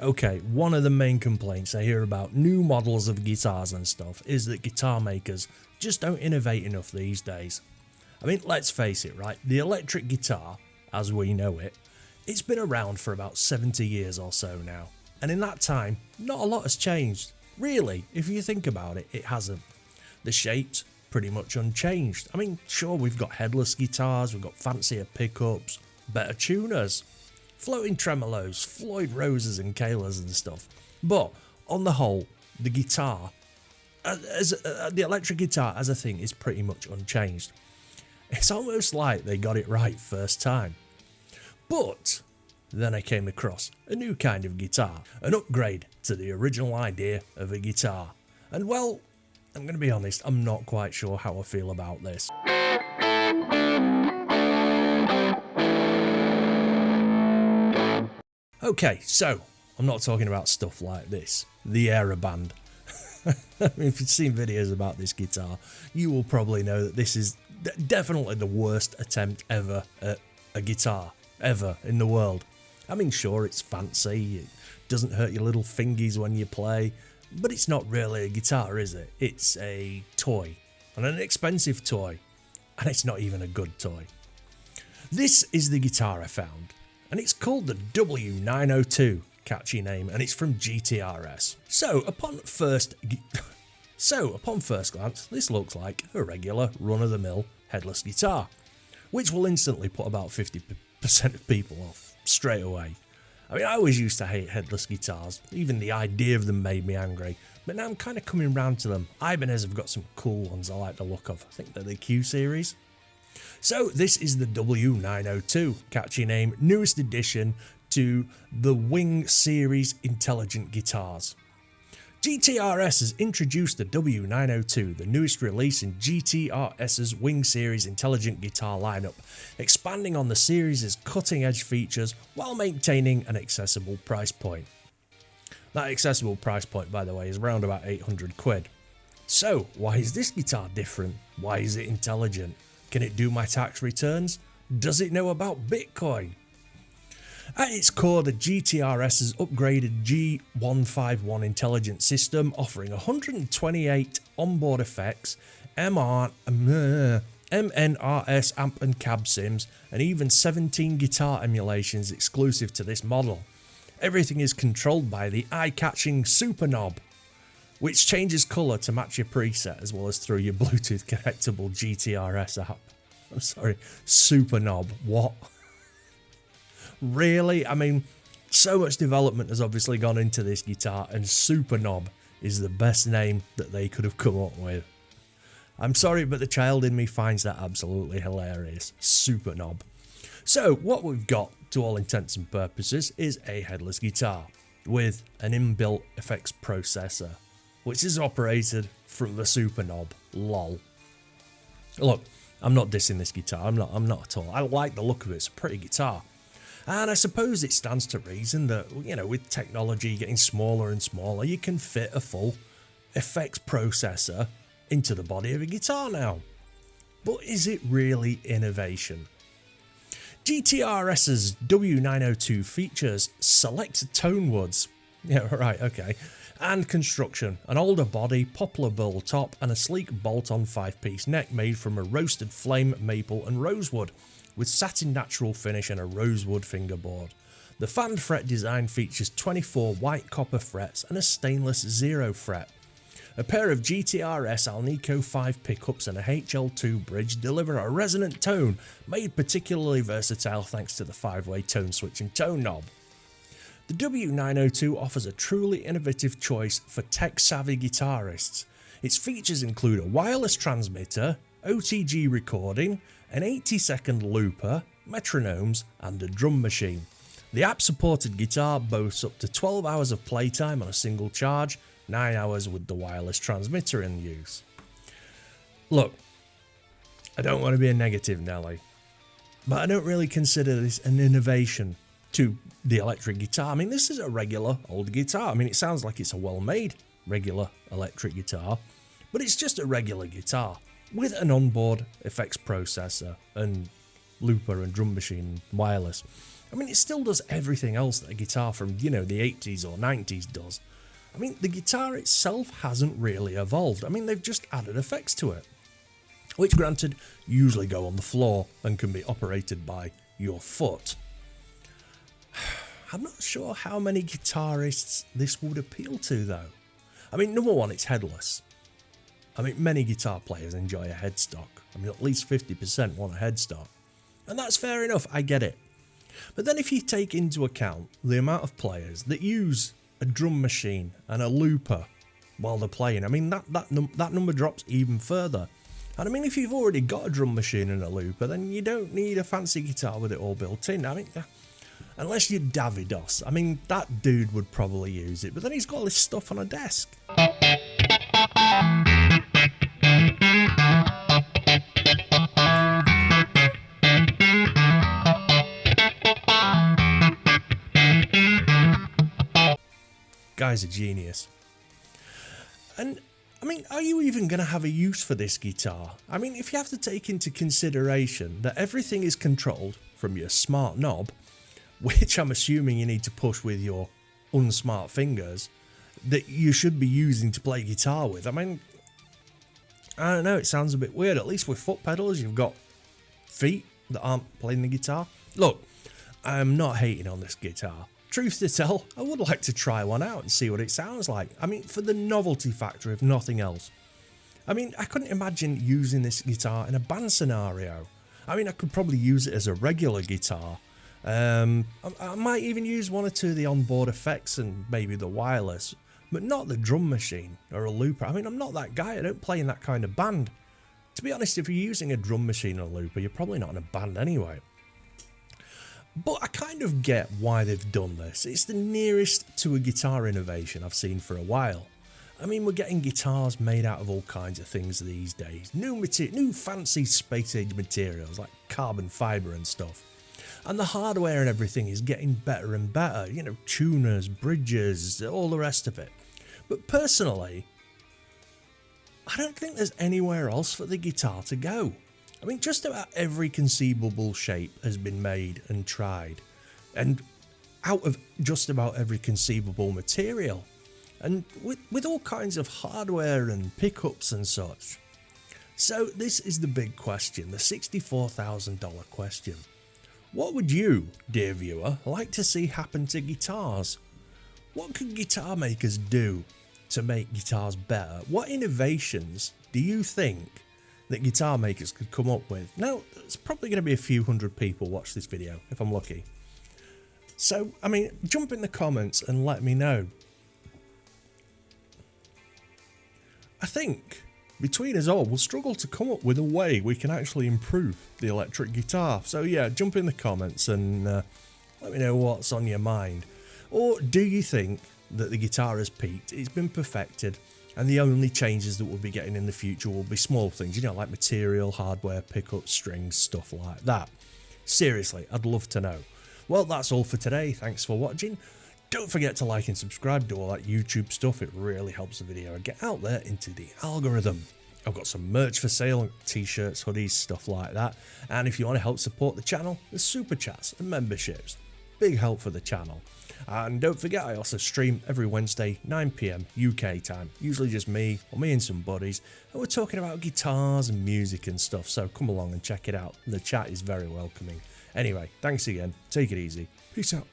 Okay, one of the main complaints I hear about new models of guitars and stuff is that guitar makers just don't innovate enough these days. I mean, let's face it, right? The electric guitar, as we know it, it's been around for about 70 years or so now. And in that time, not a lot has changed. Really, if you think about it, it hasn't. The shape's pretty much unchanged. I mean, sure, we've got headless guitars, we've got fancier pickups, better tuners, floating tremolos, Floyd Roses and Kalas and stuff. But on the whole, the guitar, the electric guitar as a thing is pretty much unchanged. It's almost like they got it right first time. But then I came across a new kind of guitar, an upgrade to the original idea of a guitar. And well, I'm going to be honest, I'm not quite sure how I feel about this. Okay, so I'm not talking about stuff like this, the Aeroband. I mean, if you've seen videos about this guitar, you will probably know that this is definitely the worst attempt ever at a guitar, ever in the world. I mean, sure, it's fancy, it doesn't hurt your little fingies when you play, but it's not really a guitar, is it? It's a toy, and an expensive toy, and it's not even a good toy. This is the guitar I found, and it's called the W902, catchy name, and it's from GTRS. So upon first glance, this looks like a regular run-of-the-mill headless guitar, which will instantly put about 50% of people off straight away. I mean, I always used to hate headless guitars, even the idea of them made me angry, but now I'm kind of coming round to them. Ibanez have got some cool ones I like the look of. I think they're the Q series. So this is the W902, catchy name, newest addition to the Wing series intelligent guitars. GTRS has introduced the W902, the newest release in GTRS's Wing series intelligent guitar lineup, expanding on the series' cutting-edge features while maintaining an accessible price point. That accessible price point, by the way, is around about 800 quid. So, why is this guitar different? Why is it intelligent? Can it do my tax returns? Does it know about Bitcoin? At its core, the GTRS's upgraded G151 intelligent system, offering 128 onboard effects, MNRS amp and cab sims, and even 17 guitar emulations exclusive to this model. Everything is controlled by the eye-catching Super Knob, which changes colour to match your preset as well as through your Bluetooth connectable GTRS app. I'm sorry, Super Knob, what? Really? I mean, so much development has obviously gone into this guitar, and Super Knob is the best name that they could have come up with. I'm sorry, but the child in me finds that absolutely hilarious. Super Knob. So, what we've got, to all intents and purposes, is a headless guitar with an inbuilt effects processor, which is operated from the Super Knob. Lol. Look, I'm not dissing this guitar. I'm not at all. I like the look of it. It's a pretty guitar. And I suppose it stands to reason that, you know, with technology getting smaller and smaller, you can fit a full effects processor into the body of a guitar now. But is it really innovation? GTRS's W902 features select tone woods, yeah, right, okay, and construction, an older body, poplar burl top, and a sleek bolt-on 5-piece neck made from a roasted flame, maple, and rosewood, with satin natural finish and a rosewood fingerboard. The fan fret design features 24 white copper frets and a stainless 0 fret. A pair of GTRS Alnico 5 pickups and a HL2 bridge deliver a resonant tone made particularly versatile thanks to the 5-way tone switch and tone knob. The W902 offers a truly innovative choice for tech-savvy guitarists. Its features include a wireless transmitter, OTG recording, an 80-second looper, metronomes, and a drum machine. The app-supported guitar boasts up to 12 hours of playtime on a single charge, 9 hours with the wireless transmitter in use. Look, I don't want to be a negative Nelly, but I don't really consider this an innovation to the electric guitar. I mean, this is a regular old guitar. I mean, it sounds like it's a well-made regular electric guitar, but it's just a regular guitar with an onboard effects processor and looper and drum machine and wireless. I mean, it still does everything else that a guitar from, you know, the 80s or 90s does. I mean, the guitar itself hasn't really evolved. I mean, they've just added effects to it, which granted usually go on the floor and can be operated by your foot. I'm not sure how many guitarists this would appeal to though. I mean, number one, it's headless. I mean, many guitar players enjoy a headstock. I mean, at least 50% want a headstock. And that's fair enough, I get it. But then if you take into account the amount of players that use a drum machine and a looper while they're playing, I mean, that number drops even further. And I mean, if you've already got a drum machine and a looper, then you don't need a fancy guitar with it all built in. I mean, unless you're Davidos. I mean, that dude would probably use it, but then he's got all this stuff on a desk. Guy's a genius. And I mean, are you even going to have a use for this guitar? I mean, if you have to take into consideration that everything is controlled from your smart knob, which I'm assuming you need to push with your unsmart fingers, that you should be using to play guitar with. I mean, I don't know, it sounds a bit weird. At least with foot pedals, you've got feet that aren't playing the guitar. Look, I'm not hating on this guitar. Truth to tell, I would like to try one out and see what it sounds like. I mean, for the novelty factor, if nothing else. I mean, I couldn't imagine using this guitar in a band scenario. I mean, I could probably use it as a regular guitar. I might even use one or two of the onboard effects and maybe the wireless, but not the drum machine or a looper. I mean, I'm not that guy. I don't play in that kind of band. To be honest, if you're using a drum machine or a looper, you're probably not in a band anyway. But I kind of get why they've done this. It's the nearest to a guitar innovation I've seen for a while. I mean, we're getting guitars made out of all kinds of things these days. New fancy space age materials like carbon fibre and stuff. And the hardware and everything is getting better and better. You know, tuners, bridges, all the rest of it. But personally, I don't think there's anywhere else for the guitar to go. I mean, just about every conceivable shape has been made and tried, and out of just about every conceivable material, and with all kinds of hardware and pickups and such. So this is the big question, the $64,000 question. What would you, dear viewer, like to see happen to guitars? What could guitar makers do to make guitars better? What innovations do you think that guitar makers could come up with? Now, it's probably going to be a few hundred people watch this video, if I'm lucky. So, I mean, jump in the comments and let me know. I think, between us all, we'll struggle to come up with a way we can actually improve the electric guitar. So yeah, jump in the comments and let me know what's on your mind. Or do you think that the guitar has peaked, it's been perfected, and the only changes that we'll be getting in the future will be small things, you know, like material, hardware, pickups, strings, stuff like that? Seriously, I'd love to know. Well, that's all for today. Thanks for watching. Don't forget to like and subscribe, do all that YouTube stuff. It really helps the video get out there into the algorithm. I've got some merch for sale, t-shirts, hoodies, stuff like that. And if you want to help support the channel, there's super chats and memberships. Big help for the channel. And don't forget, I also stream every Wednesday, 9 PM UK time. Usually just me or me and some buddies. And we're talking about guitars and music and stuff. So come along and check it out. The chat is very welcoming. Anyway, thanks again. Take it easy. Peace out.